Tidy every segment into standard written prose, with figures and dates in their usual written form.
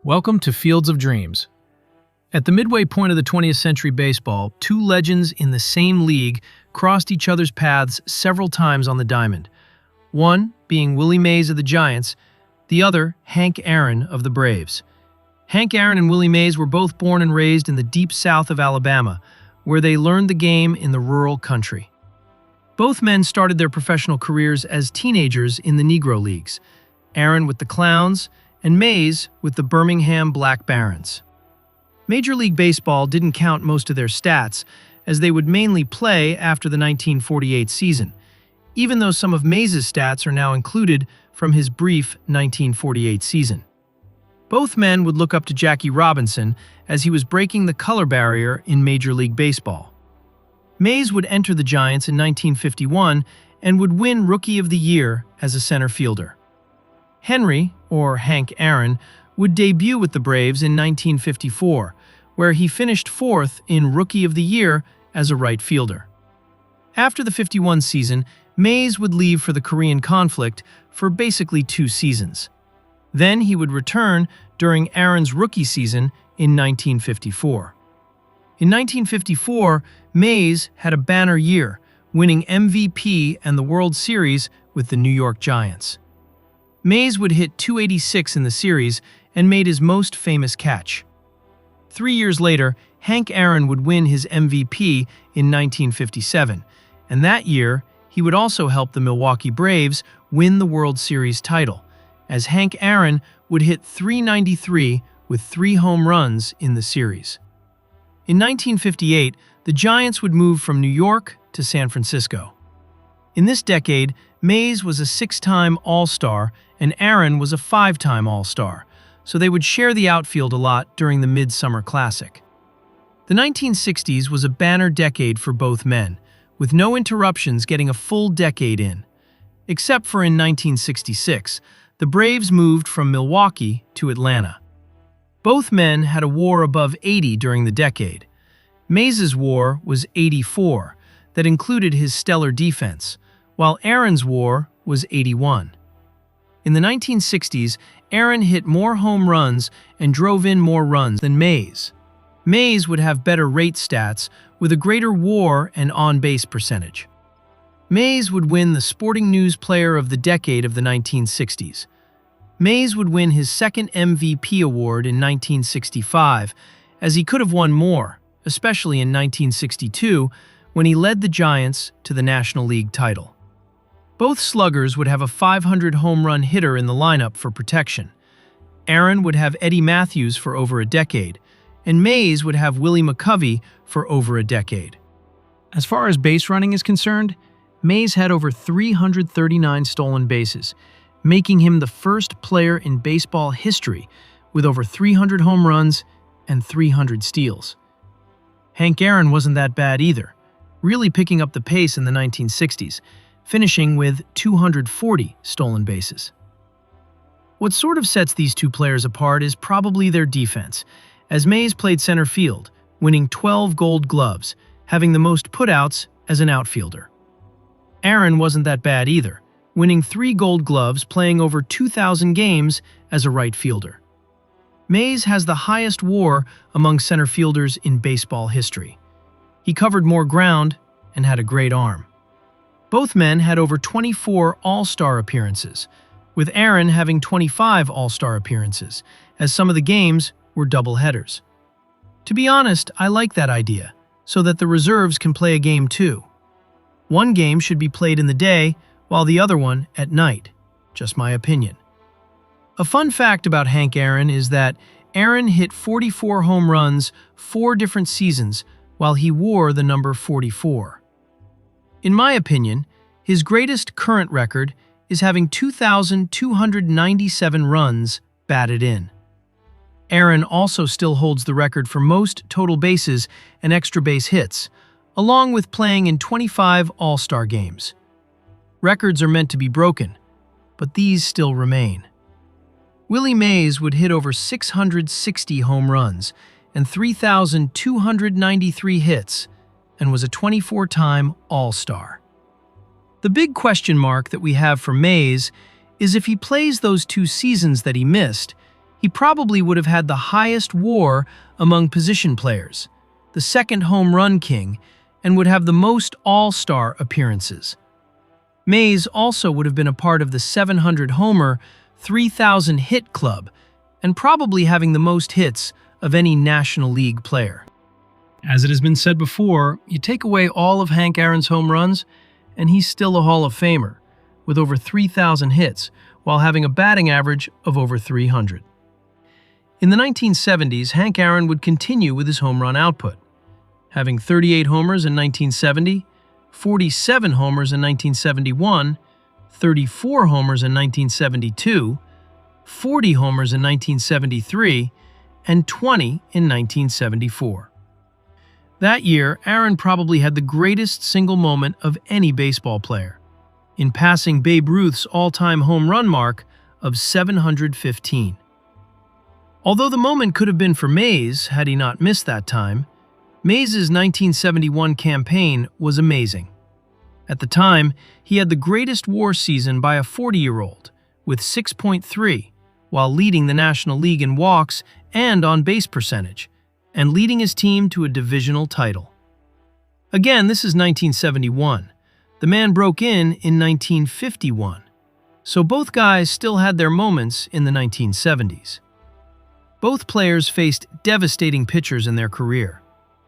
Welcome to Fields of Dreams. At the midway point of the 20th century baseball, two legends in the same league crossed each other's paths several times on the diamond. One being Willie Mays of the Giants, the other Hank Aaron of the Braves. Hank Aaron and Willie Mays were both born and raised in the deep south of Alabama, where they learned the game in the rural country. Both men started their professional careers as teenagers in the Negro Leagues, Aaron with the Clowns and Mays with the Birmingham Black Barons. Major League Baseball didn't count most of their stats, as they would mainly play after the 1948 season, even though some of Mays' stats are now included from his brief 1948 season. Both men would look up to Jackie Robinson as he was breaking the color barrier in Major League Baseball. Mays would enter the Giants in 1951 and would win Rookie of the Year as a center fielder. Henry, or Hank Aaron, would debut with the Braves in 1954, where he finished fourth in Rookie of the Year as a right fielder. After the '51 season, Mays would leave for the Korean conflict for basically 2 seasons. Then he would return during Aaron's rookie season in 1954. In 1954, Mays had a banner year, winning MVP and the World Series with the New York Giants. Mays would hit .286 in the series and made his most famous catch. 3 years later, Hank Aaron would win his MVP in 1957, and that year, he would also help the Milwaukee Braves win the World Series title, as Hank Aaron would hit .393 with 3 home runs in the series. In 1958, the Giants would move from New York to San Francisco. In this decade, Mays was a 6-time All-Star and Aaron was a 5-time All-Star, so they would share the outfield a lot during the Midsummer Classic. The 1960s was a banner decade for both men, with no interruptions getting a full decade in. Except for in 1966, the Braves moved from Milwaukee to Atlanta. Both men had a WAR above 80 during the decade. Mays' WAR was 84, that included his stellar defense, while Aaron's WAR was 81. In the 1960s, Aaron hit more home runs and drove in more runs than Mays. Mays would have better rate stats with a greater WAR and on-base percentage. Mays would win the Sporting News Player of the Decade of the 1960s. Mays would win his second MVP award in 1965, as he could have won more, especially in 1962, when he led the Giants to the National League title. Both sluggers would have a 500 home run hitter in the lineup for protection. Aaron would have Eddie Matthews for over a decade, and Mays would have Willie McCovey for over a decade. As far as base running is concerned, Mays had over 339 stolen bases, making him the first player in baseball history with over 300 home runs and 300 steals. Hank Aaron wasn't that bad either, really picking up the pace in the 1960s, finishing with 240 stolen bases. What sort of sets these two players apart is probably their defense, as Mays played center field, winning 12 Gold Gloves, having the most putouts as an outfielder. Aaron wasn't that bad either, winning 3 Gold Gloves playing over 2,000 games as a right fielder. Mays has the highest WAR among center fielders in baseball history. He covered more ground and had a great arm. Both men had over 24 All-Star appearances, with Aaron having 25 All-Star appearances, as some of the games were doubleheaders. To be honest, I like that idea, so that the reserves can play a game too. One game should be played in the day, while the other one at night. Just my opinion. A fun fact about Hank Aaron is that Aaron hit 44 home runs 4 different seasons while he wore the number 44. In my opinion, his greatest current record is having 2,297 runs batted in. Aaron also still holds the record for most total bases and extra base hits, along with playing in 25 All-Star games. Records are meant to be broken, but these still remain. Willie Mays would hit over 660 home runs and 3,293 hits, and was a 24-time All-Star. The big question mark that we have for Mays is if he plays those 2 seasons that he missed, he probably would have had the highest WAR among position players, the second home run king, and would have the most all-star appearances. Mays also would have been a part of the 700-homer, 3,000-hit club, and probably having the most hits of any National League player. As it has been said before, you take away all of Hank Aaron's home runs, and he's still a Hall of Famer, with over 3,000 hits, while having a batting average of over 300. In the 1970s, Hank Aaron would continue with his home run output, having 38 homers in 1970, 47 homers in 1971, 34 homers in 1972, 40 homers in 1973, and 20 in 1974. That year, Aaron probably had the greatest single moment of any baseball player, in passing Babe Ruth's all-time home run mark of 715. Although the moment could have been for Mays had he not missed that time, Mays' 1971 campaign was amazing. At the time, he had the greatest WAR season by a 40-year-old, with 6.3, while leading the National League in walks and on-base percentage, and leading his team to a divisional title. Again, this is 1971. The man broke in 1951, so both guys still had their moments in the 1970s. Both players faced devastating pitchers in their career.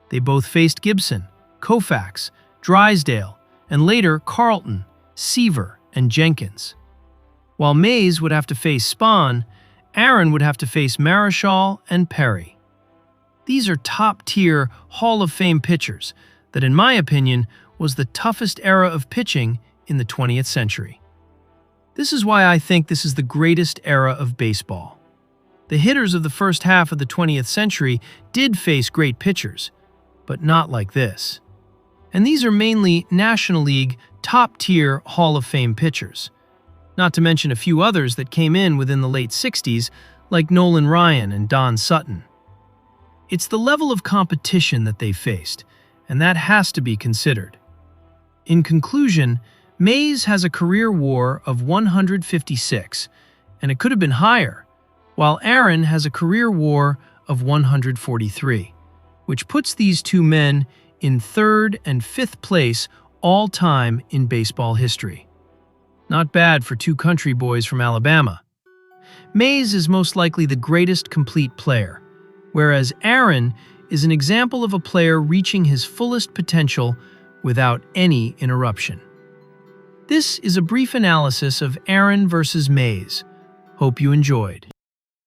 They both faced Gibson, Koufax, Drysdale, and later Carlton, Seaver, and Jenkins. While Mays would have to face Spahn, Aaron would have to face Marichal and Perry. These are top-tier Hall of Fame pitchers that, in my opinion, was the toughest era of pitching in the 20th century. This is why I think this is the greatest era of baseball. The hitters of the first half of the 20th century did face great pitchers, but not like this. And these are mainly National League top-tier Hall of Fame pitchers, not to mention a few others that came in within the late 60s, like Nolan Ryan and Don Sutton. It's the level of competition that they faced, and that has to be considered. In conclusion, Mays has a career WAR of 156, and it could have been higher, while Aaron has a career WAR of 143, which puts these two men in third and fifth place all-time in baseball history. Not bad for two country boys from Alabama. Mays is most likely the greatest complete player, whereas Aaron is an example of a player reaching his fullest potential without any interruption. This is a brief analysis of Aaron versus Mays. Hope you enjoyed.